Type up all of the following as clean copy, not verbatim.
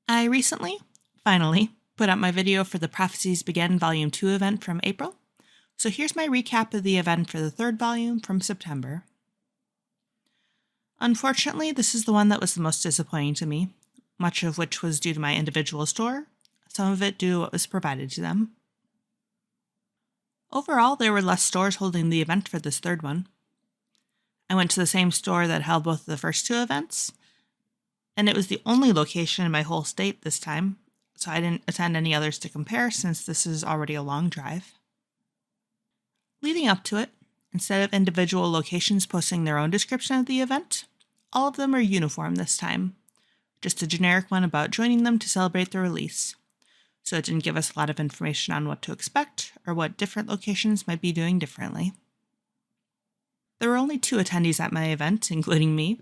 I recently, finally, put up my video for the Prophecies Begin Volume 2 event from April, so here's my recap of the event for the third volume from September. Unfortunately, this is the one that was the most disappointing to me, much of which was due to my individual store, some of it due to what was provided to them. Overall, there were less stores holding the event for this third one. I went to the same store that held both of the first two events, and it was the only location in my whole state this time, so I didn't attend any others to compare since this is already a long drive. Leading up to it, instead of individual locations posting their own description of the event, all of them are uniform this time, just a generic one about joining them to celebrate the release, so it didn't give us a lot of information on what to expect or what different locations might be doing differently. There were only 2 attendees at my event, including me.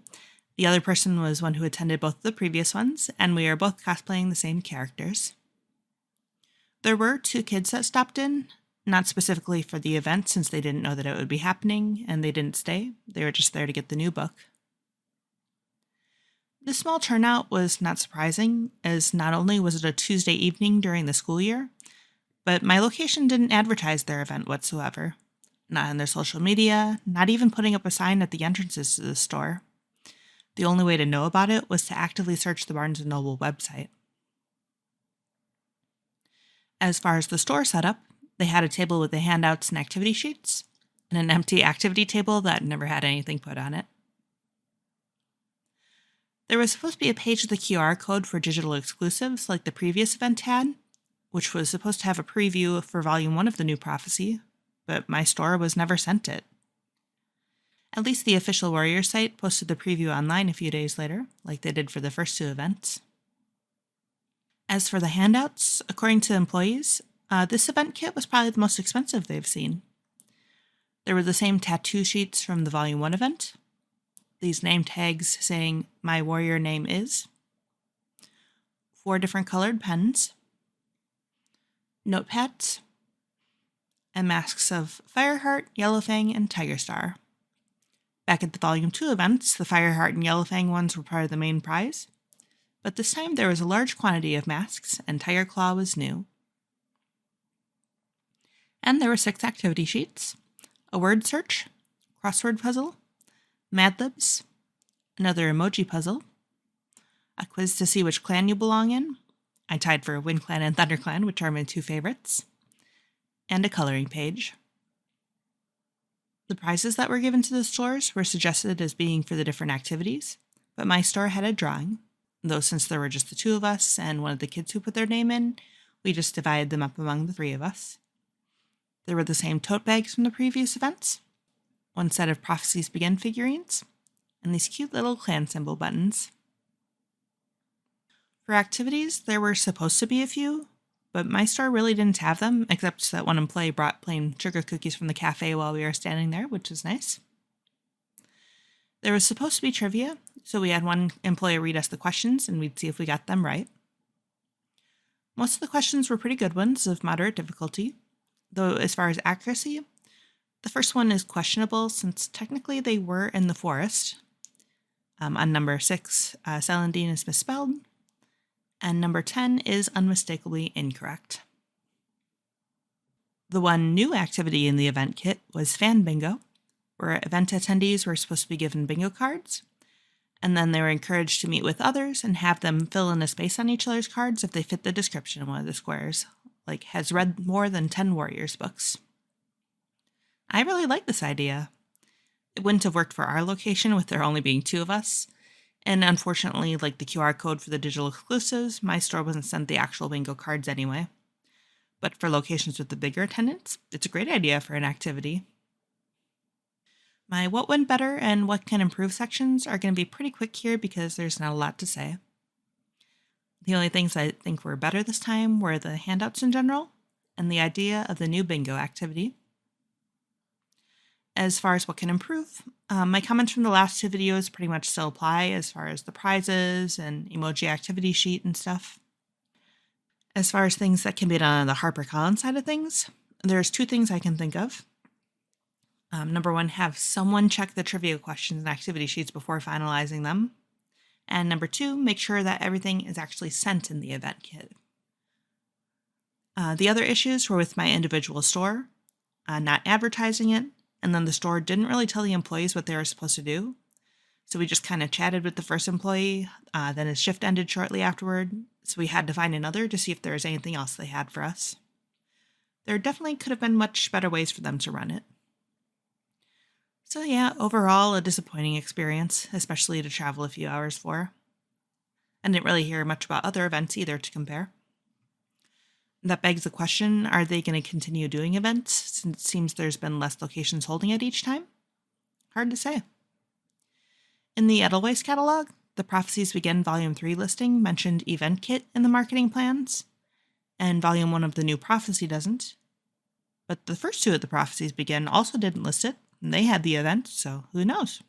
The other person was one who attended both the previous ones, and we are both cosplaying the same characters. There were 2 kids that stopped in, not specifically for the event since they didn't know that it would be happening, and they didn't stay. They were just there to get the new book. The small turnout was not surprising, as not only was it a Tuesday evening during the school year, but my location didn't advertise their event whatsoever. Not on their social media, not even putting up a sign at the entrances to the store. The only way to know about it was to actively search the Barnes & Noble website. As far as the store setup, they had a table with the handouts and activity sheets, and an empty activity table that never had anything put on it. There was supposed to be a page with a QR code for digital exclusives like the previous event had, which was supposed to have a preview for Volume 1 of the new Prophecy, but my store was never sent it. At least the official Warrior site posted the preview online a few days later, like they did for the first 2 events. As for the handouts, according to employees, this event kit was probably the most expensive they've seen. There were the same tattoo sheets from the Volume 1 event, these name tags saying, "My warrior name is," 4 different colored pens, notepads, and masks of Fireheart, Yellowfang, and Tiger Star. Back at the Volume 2 events, the Fireheart and Yellowfang ones were part of the main prize, but this time there was a large quantity of masks, and Tiger Claw was new. And there were 6 activity sheets, a word search, crossword puzzle, Mad Libs, another emoji puzzle, a quiz to see which clan you belong in. I tied for Wind Clan and Thunder Clan, which are my 2 favorites, and a coloring page. The prizes that were given to the stores were suggested as being for the different activities, but my store had a drawing, though since there were just the 2 of us and one of the kids who put their name in, we just divided them up among the 3 of us. There were the same tote bags from the previous events, 1 set of Prophecies Begin figurines, and these cute little clan symbol buttons. For activities, there were supposed to be a few, but my store really didn't have them, except that one employee brought plain sugar cookies from the cafe while we were standing there, which was nice. There was supposed to be trivia, so we had one employee read us the questions and we'd see if we got them right. Most of the questions were pretty good ones of moderate difficulty, though as far as accuracy, the first one is questionable since technically they were in the forest. On number 6, Celandine is misspelled, and number 10 is unmistakably incorrect. The one new activity in the event kit was Fan Bingo, where event attendees were supposed to be given bingo cards, and then they were encouraged to meet with others and have them fill in a space on each other's cards if they fit the description in one of the squares, like has read more than 10 Warriors books. I really like this idea. It wouldn't have worked for our location with there only being 2 of us, and unfortunately, like the QR code for the digital exclusives, my store wasn't sent the actual bingo cards anyway. But for locations with the bigger attendance, it's a great idea for an activity. My what went better and what can improve sections are going to be pretty quick here because there's not a lot to say. The only things I think were better this time were the handouts in general and the idea of the new bingo activity. As far as what can improve, my comments from the last 2 videos pretty much still apply as far as the prizes and emoji activity sheet and stuff. As far as things that can be done on the HarperCollins side of things, there's 2 things I can think of. Number 1, have someone check the trivia questions and activity sheets before finalizing them. And number 2, make sure that everything is actually sent in the event kit. The other issues were with my individual store, not advertising it, and then the store didn't really tell the employees what they were supposed to do. So we just kind of chatted with the first employee, then his shift ended shortly afterward, so we had to find another to see if there was anything else they had for us. There definitely could have been much better ways for them to run it. So yeah, overall a disappointing experience, especially to travel a few hours for. I didn't really hear much about other events either to compare. That begs the question, are they going to continue doing events since it seems there's been less locations holding it each time? Hard to say. In the Edelweiss catalog, the Prophecies Begin Volume 3 listing mentioned Event Kit in the marketing plans, and Volume 1 of the New Prophecy doesn't. But the first 2 of the Prophecies Begin also didn't list it, and they had the event, so who knows?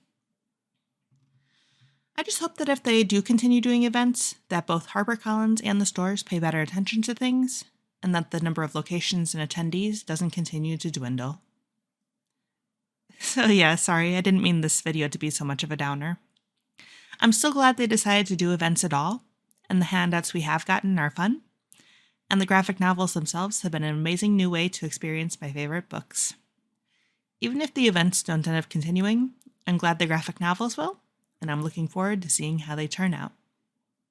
I just hope that if they do continue doing events, that both HarperCollins and the stores pay better attention to things, and that the number of locations and attendees doesn't continue to dwindle. So yeah, sorry, I didn't mean this video to be so much of a downer. I'm still glad they decided to do events at all, and the handouts we have gotten are fun, and the graphic novels themselves have been an amazing new way to experience my favorite books. Even if the events don't end up continuing, I'm glad the graphic novels will, and I'm looking forward to seeing how they turn out.